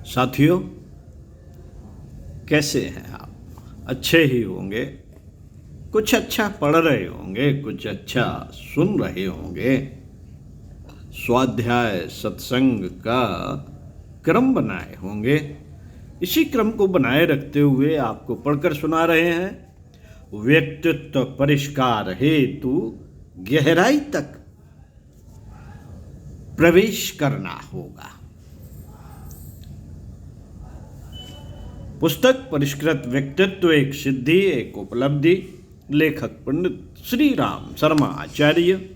साथियों, कैसे हैं आप? अच्छे ही होंगे। कुछ अच्छा पढ़ रहे होंगे, कुछ अच्छा सुन रहे होंगे। स्वाध्याय सत्संग का क्रम बनाए होंगे। इसी क्रम को बनाए रखते हुए आपको पढ़कर सुना रहे हैं। व्यक्तित्व परिष्कार हेतु गहराई तक प्रवेश करना होगा। पुस्तक परिष्कृत व्यक्तित्व एक सिद्धि, एक उपलब्धि। लेखक पंडित श्री राम शर्मा आचार्य।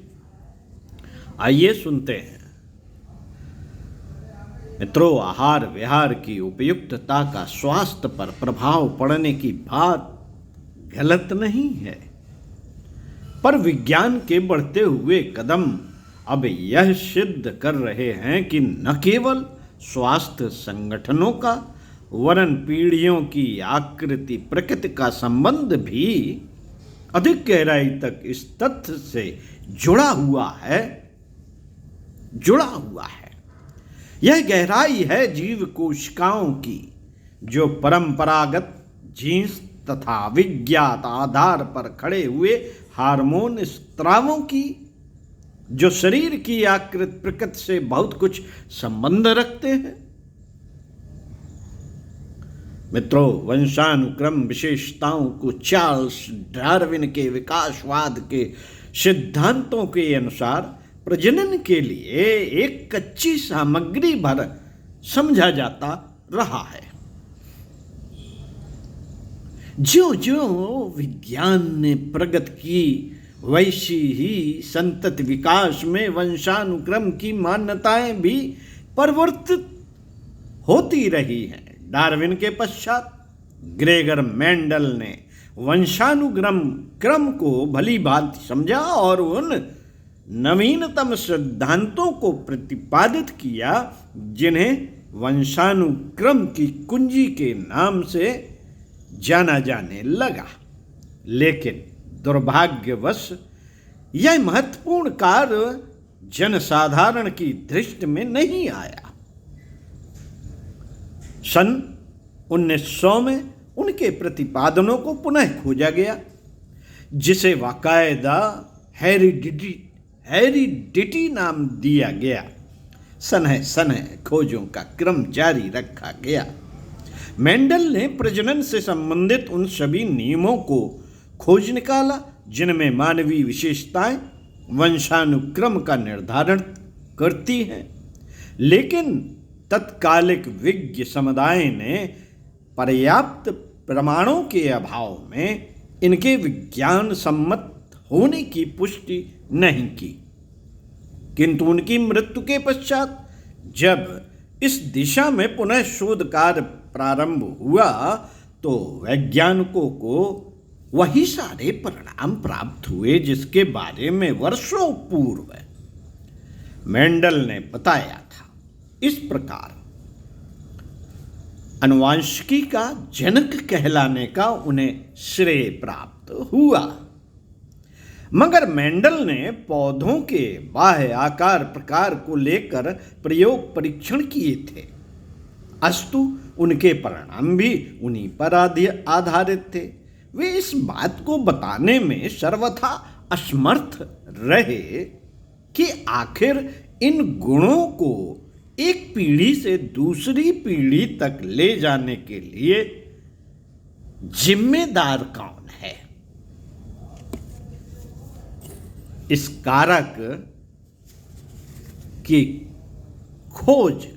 आइए सुनते हैं। मित्रों, आहार विहार की उपयुक्तता का स्वास्थ्य पर प्रभाव पड़ने की बात गलत नहीं है, पर विज्ञान के बढ़ते हुए कदम अब यह सिद्ध कर रहे हैं कि न केवल स्वास्थ्य संगठनों का वरन पीढ़ियों की आकृति प्रकृति का संबंध भी अधिक गहराई तक इस तथ्य से जुड़ा हुआ है। यह गहराई है जीव कोशिकाओं की, जो परंपरागत जीन्स तथा विज्ञात आधार पर खड़े हुए हार्मोन स्त्रावों की, जो शरीर की आकृति प्रकृति से बहुत कुछ संबंध रखते हैं। मित्रों, वंशानुक्रम विशेषताओं को चार्ल्स डार्विन के विकासवाद के सिद्धांतों के अनुसार प्रजनन के लिए एक कच्ची सामग्री भर समझा जाता रहा है। ज्यों ज्यों विज्ञान ने प्रगति की, वैसी ही संतति विकास में वंशानुक्रम की मान्यताएं भी परिवर्तित होती रही हैं। डार्विन के पश्चात ग्रेगर मेंडल ने वंशानुक्रम क्रम को भली भांति समझा और उन नवीनतम सिद्धांतों को प्रतिपादित किया जिन्हें वंशानुक्रम की कुंजी के नाम से जाना जाने लगा। लेकिन दुर्भाग्यवश यह महत्वपूर्ण कार्य जनसाधारण की दृष्टि में नहीं आया। सन 1900 में उनके प्रतिपादनों को पुनः खोजा गया, जिसे बाकायदा हेरिडिटी नाम दिया गया। सनह खोजों का क्रम जारी रखा गया। मेंडल ने प्रजनन से संबंधित उन सभी नियमों को खोज निकाला जिनमें मानवीय विशेषताएं वंशानुक्रम का निर्धारण करती हैं। लेकिन तत्कालिक विज्ञ समुदाय ने पर्याप्त प्रमाणों के अभाव में इनके विज्ञान सम्मत होने की पुष्टि नहीं की। किंतु उनकी मृत्यु के पश्चात जब इस दिशा में पुनः शोध कार्य प्रारंभ हुआ तो वैज्ञानिकों को वही सारे परिणाम प्राप्त हुए जिसके बारे में वर्षों पूर्व मेंडल ने बताया था। इस प्रकार आनुवंशिकी का जनक कहलाने का उन्हें श्रेय प्राप्त हुआ। मगर मेंडल ने पौधों के बाह्य आकार प्रकार को लेकर प्रयोग परीक्षण किए थे, अस्तु उनके परिणाम भी उन्हीं पर आधारित थे। वे इस बात को बताने में सर्वथा असमर्थ रहे कि आखिर इन गुणों को एक पीढ़ी से दूसरी पीढ़ी तक ले जाने के लिए जिम्मेदार कौन है। इस कारक की खोज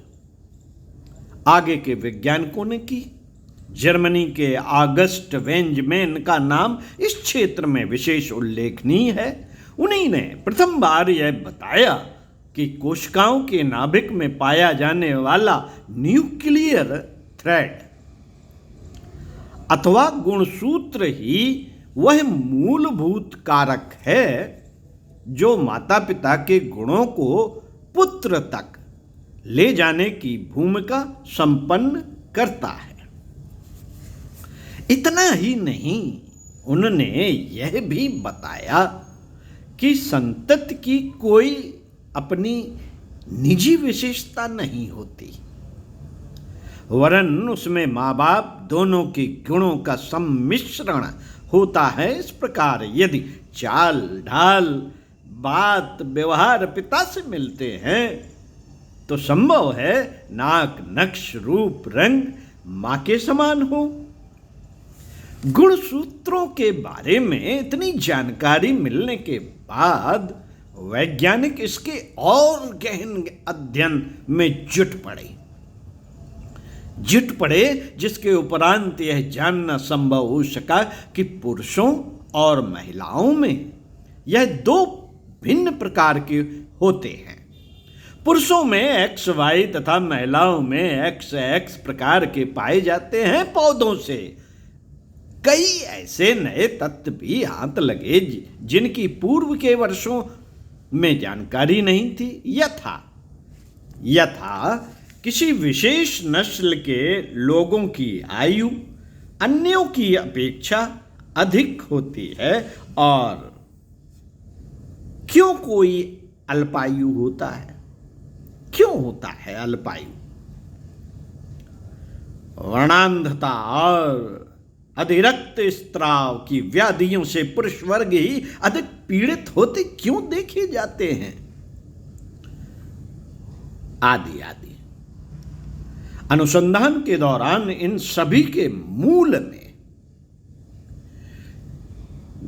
आगे के वैज्ञानिकों ने की। जर्मनी के ऑगस्ट वेंजमैन का नाम इस क्षेत्र में विशेष उल्लेखनीय है। उन्हीं ने प्रथम बार यह बताया कि कोशिकाओं के नाभिक में पाया जाने वाला न्यूक्लियर थ्रेड अथवा गुणसूत्र ही वह मूलभूत कारक है जो माता पिता के गुणों को पुत्र तक ले जाने की भूमिका संपन्न करता है। इतना ही नहीं, उन्होंने यह भी बताया कि संतति की कोई अपनी निजी विशेषता नहीं होती, वरन उसमें माँ बाप दोनों के गुणों का सम्मिश्रण होता है। इस प्रकार यदि चाल ढाल बात व्यवहार पिता से मिलते हैं तो संभव है नाक नक्श रूप रंग मां के समान हो। गुण सूत्रों के बारे में इतनी जानकारी मिलने के बाद वैज्ञानिक इसके और गहन अध्ययन में जुट पड़े, जिसके उपरांत यह जानना संभव हो सका कि पुरुषों और महिलाओं में यह दो भिन्न प्रकार के होते हैं। पुरुषों में एक्स वाई तथा महिलाओं में एक्स एक्स प्रकार के पाए जाते हैं। पौधों से कई ऐसे नए तत्व भी हाथ लगे जिनकी पूर्व के वर्षों में जानकारी नहीं थी। यथा किसी विशेष नस्ल के लोगों की आयु अन्यों की अपेक्षा अधिक होती है और क्यों कोई अल्पायु होता है, क्यों होता है अल्पायु? वर्णांधता और अधिरक्त स्त्राव की व्याधियों से पुरुष वर्ग ही अधिक पीड़ित होते क्यों देखे जाते हैं, आदि आदि। अनुसंधान के दौरान इन सभी के मूल में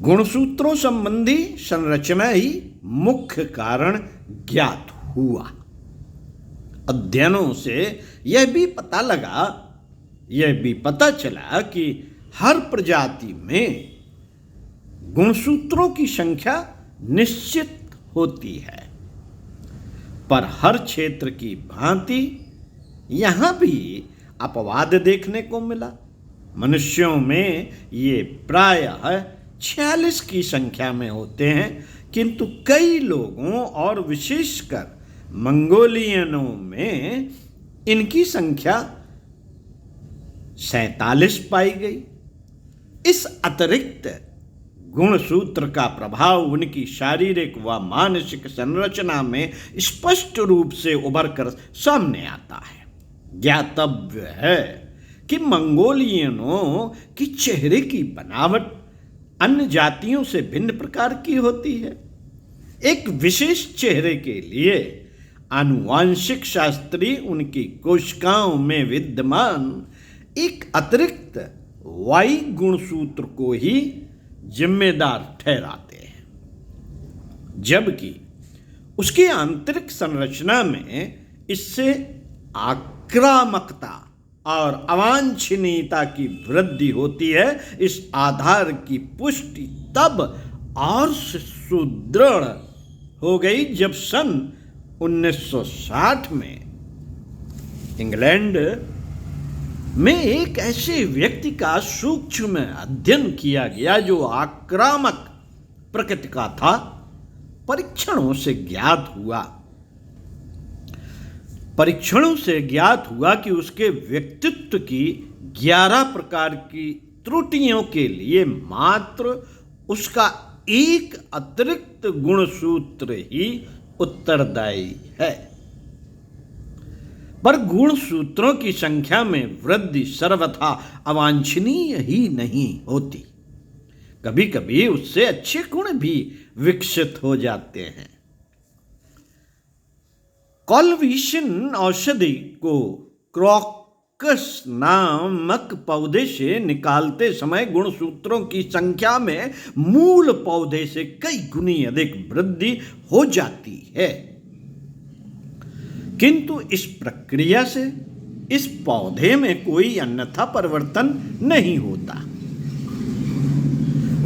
गुणसूत्रों संबंधी संरचना ही मुख्य कारण ज्ञात हुआ। अध्ययनों से यह भी पता चला कि हर प्रजाति में गुणसूत्रों की संख्या निश्चित होती है, पर हर क्षेत्र की भांति यहां भी अपवाद देखने को मिला। मनुष्यों में ये प्रायः 46 की संख्या में होते हैं, किंतु कई लोगों और विशेषकर मंगोलियनों में इनकी संख्या 47 पाई गई। इस अतिरिक्त गुणसूत्र का प्रभाव उनकी शारीरिक व मानसिक संरचना में स्पष्ट रूप से उभर कर सामने आता है। ज्ञातव्य है कि मंगोलियनों की चेहरे की बनावट अन्य जातियों से भिन्न प्रकार की होती है। एक विशेष चेहरे के लिए आनुवांशिक शास्त्री उनकी कोशिकाओं में विद्यमान एक अतिरिक्त वाई गुणसूत्र को ही जिम्मेदार ठहराते हैं, जबकि उसकी आंतरिक संरचना में इससे आक्रामकता और अवांछनीयता की वृद्धि होती है। इस आधार की पुष्टि तब और सुदृढ़ हो गई जब सन 1960 में इंग्लैंड में एक ऐसे व्यक्ति का सूक्ष्म अध्ययन किया गया जो आक्रामक प्रकृति का था। परीक्षणों से ज्ञात हुआ कि उसके व्यक्तित्व की 11 प्रकार की त्रुटियों के लिए मात्र उसका एक अतिरिक्त गुणसूत्र ही उत्तरदायी है, पर गुणसूत्रों की संख्या में वृद्धि सर्वथा अवांछनीय ही नहीं होती। कभी कभी उससे अच्छे गुण भी विकसित हो जाते हैं। कॉलविशन औषधि को क्रॉकस नामक पौधे से निकालते समय गुणसूत्रों की संख्या में मूल पौधे से कई गुनी अधिक वृद्धि हो जाती है, किंतु इस प्रक्रिया से इस पौधे में कोई अन्यथा परिवर्तन नहीं होता,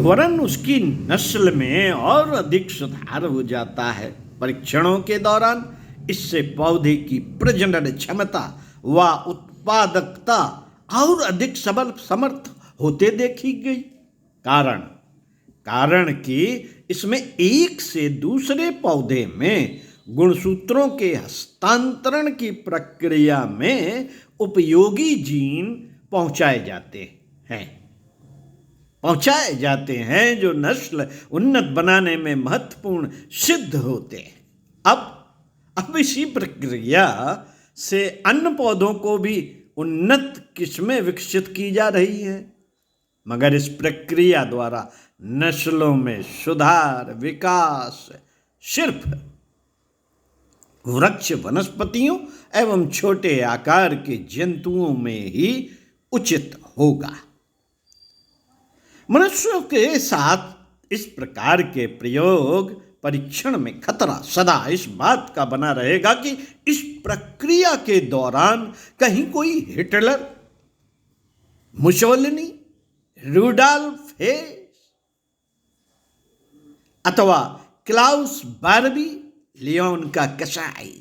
वरन उसकी नस्ल में और अधिक सुधार हो जाता है। परीक्षणों के दौरान इससे पौधे की प्रजनन क्षमता व उत्पादकता और अधिक समर्थ होते देखी गई। कारण कि इसमें एक से दूसरे पौधे में गुणसूत्रों के हस्तांतरण की प्रक्रिया में उपयोगी जीन पहुंचाए जाते हैं जो नस्ल उन्नत बनाने में महत्वपूर्ण सिद्ध होते हैं। अब इसी प्रक्रिया से अन्य पौधों को भी उन्नत किस्में विकसित की जा रही हैं, मगर इस प्रक्रिया द्वारा नस्लों में सुधार विकास सिर्फ वृक्ष वनस्पतियों एवं छोटे आकार के जंतुओं में ही उचित होगा। मनुष्यों के साथ इस प्रकार के प्रयोग परीक्षण में खतरा सदा इस बात का बना रहेगा कि इस प्रक्रिया के दौरान कहीं कोई हिटलर, मुसोलिनी, रूडोल्फ हेस अथवा क्लाउस बार्बी लियोन का कसाई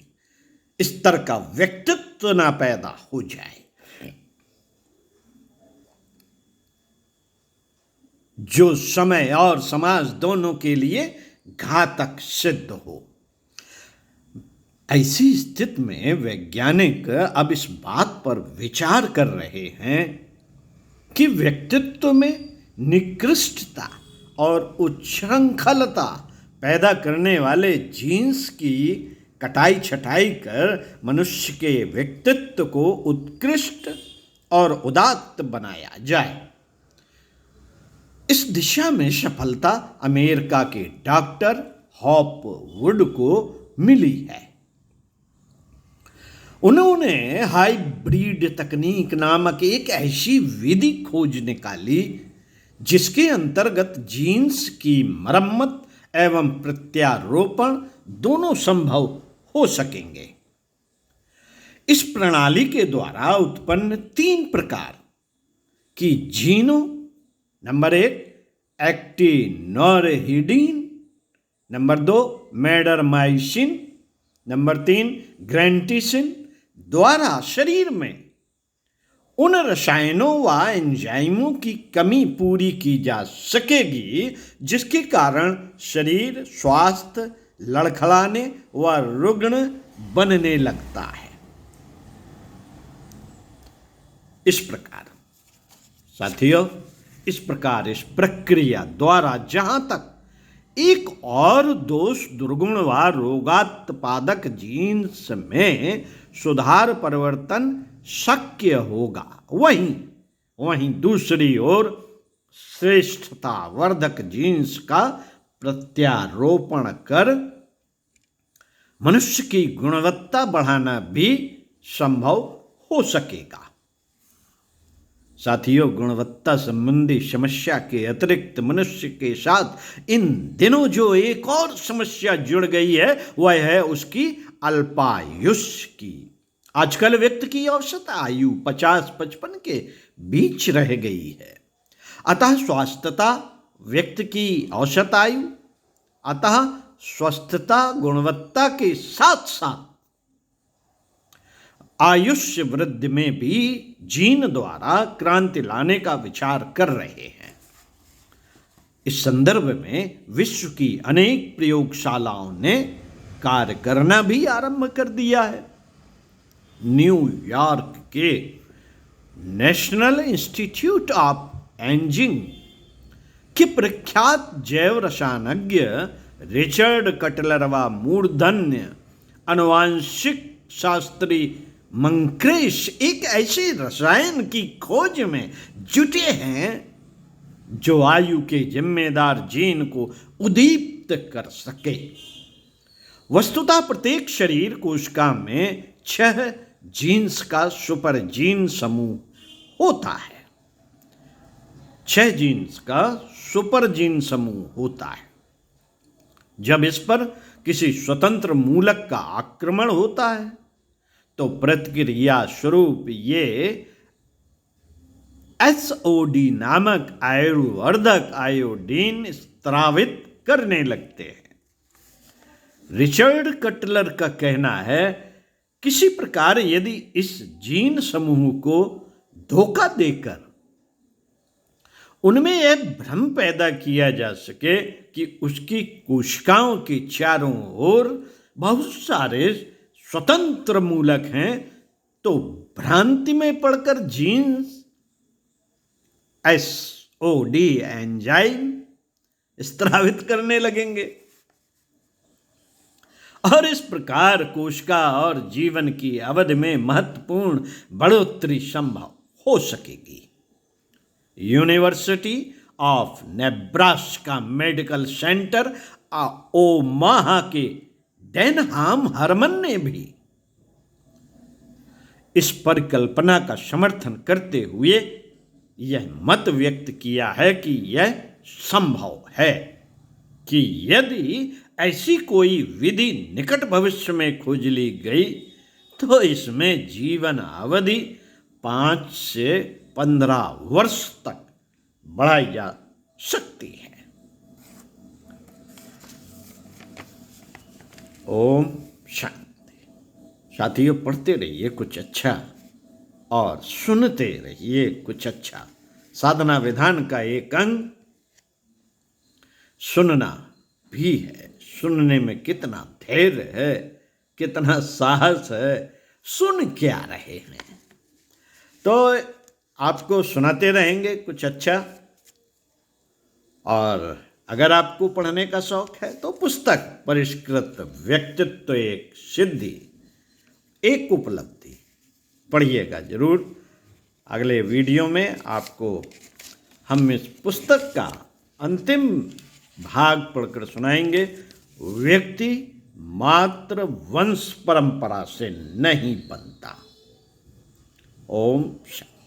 इस तरह का व्यक्तित्व ना पैदा हो जाए जो समय और समाज दोनों के लिए घातक सिद्ध हो। ऐसी स्थिति में वैज्ञानिक अब इस बात पर विचार कर रहे हैं कि व्यक्तित्व में निकृष्टता और उच्छृंखलता पैदा करने वाले जीन्स की कटाई छटाई कर मनुष्य के व्यक्तित्व को उत्कृष्ट और उदात्त बनाया जाए। इस दिशा में सफलता अमेरिका के डॉक्टर हॉपवुड को मिली है। उन्होंने हाइब्रिड तकनीक नामक एक ऐसी विधि खोज निकाली जिसके अंतर्गत जीन्स की मरम्मत एवं प्रत्यारोपण दोनों संभव हो सकेंगे। इस प्रणाली के द्वारा उत्पन्न 3 प्रकार की जीनों, नंबर 1 एक्टिनोरहिडीन, नंबर 2 मैडरमाइसिन, नंबर 3 ग्रेंटिसिन द्वारा शरीर में उन रसायनों व एंजाइमों की कमी पूरी की जा सकेगी जिसके कारण शरीर स्वस्थ, लड़खड़ाने व रुग्ण बनने लगता है। इस प्रकार साथियों, इस प्रक्रिया द्वारा जहां तक एक और दोष दुर्गुण व रोगात्पादक जीन्स में सुधार परिवर्तन शक्य होगा, वहीं दूसरी ओर श्रेष्ठता वर्धक जीन्स का प्रत्यारोपण कर मनुष्य की गुणवत्ता बढ़ाना भी संभव हो सकेगा। साथियों, गुणवत्ता संबंधी समस्या के अतिरिक्त मनुष्य के साथ इन दिनों जो एक और समस्या जुड़ गई है वह है उसकी अल्पायुष्य की। आजकल व्यक्ति की औसत आयु 50-55 के बीच रह गई है। अतः स्वस्थता गुणवत्ता के साथ साथ आयुष्य वृद्धि में भी जीन द्वारा क्रांति लाने का विचार कर रहे हैं। इस संदर्भ में विश्व की अनेक प्रयोगशालाओं ने कार्य करना भी आरंभ कर दिया है। न्यूयॉर्क के नेशनल इंस्टीट्यूट ऑफ एजिंग के प्रख्यात जैव रसायनज्ञ रिचर्ड कटलर व मूर्धन्य अनुवांशिक शास्त्री मंक्रेश एक ऐसे रसायन की खोज में जुटे हैं जो आयु के जिम्मेदार जीन को उद्दीप्त कर सके। वस्तुतः प्रत्येक शरीर कोशिका में 6 जीन्स का सुपर जीन समूह होता है। 6 जीन्स का सुपर जीन समूह होता है। जब इस पर किसी स्वतंत्र मूलक का आक्रमण होता है तो प्रतिक्रिया स्वरूप ये SOD नामक आयुर्वर्धक आयोडीन स्रावित करने लगते हैं। रिचर्ड कटलर का कहना है, किसी प्रकार यदि इस जीन समूह को धोखा देकर उनमें यह भ्रम पैदा किया जा सके कि उसकी कोशिकाओं के चारों ओर बहुत सारे स्वतंत्र मूलक हैं, तो भ्रांति में पड़कर जीन्स SOD एंजाइम स्रावित करने लगेंगे। और इस प्रकार कोशिका और जीवन की अवधि में महत्वपूर्ण बढ़ोतरी संभव हो सकेगी। University of Nebraska medical centre Omaha के डेनहाम हरमन ने भी इस परिकल्पना का समर्थन करते हुए यह मत व्यक्त किया है कि यह संभव है कि यदि ऐसी कोई विधि निकट भविष्य में खोज ली गई तो इसमें जीवन अवधि 5 से 15 वर्ष तक बढ़ाई जा सकती है। ओम शांति। साथियों, पढ़ते रहिए कुछ अच्छा और सुनते रहिए कुछ अच्छा। साधना विधान का एक अंग सुनना भी है। सुनने में कितना धैर्य है, कितना साहस है। सुन क्या रहे हैं, तो आपको सुनाते रहेंगे कुछ अच्छा। और अगर आपको पढ़ने का शौक है तो पुस्तक परिष्कृत व्यक्तित्व एक सिद्धि, एक उपलब्धि पढ़िएगा जरूर। अगले वीडियो में आपको हम इस पुस्तक का अंतिम भाग पढ़कर सुनाएंगे। व्यक्ति मात्र वंश परंपरा से नहीं बनता। ओम शांति।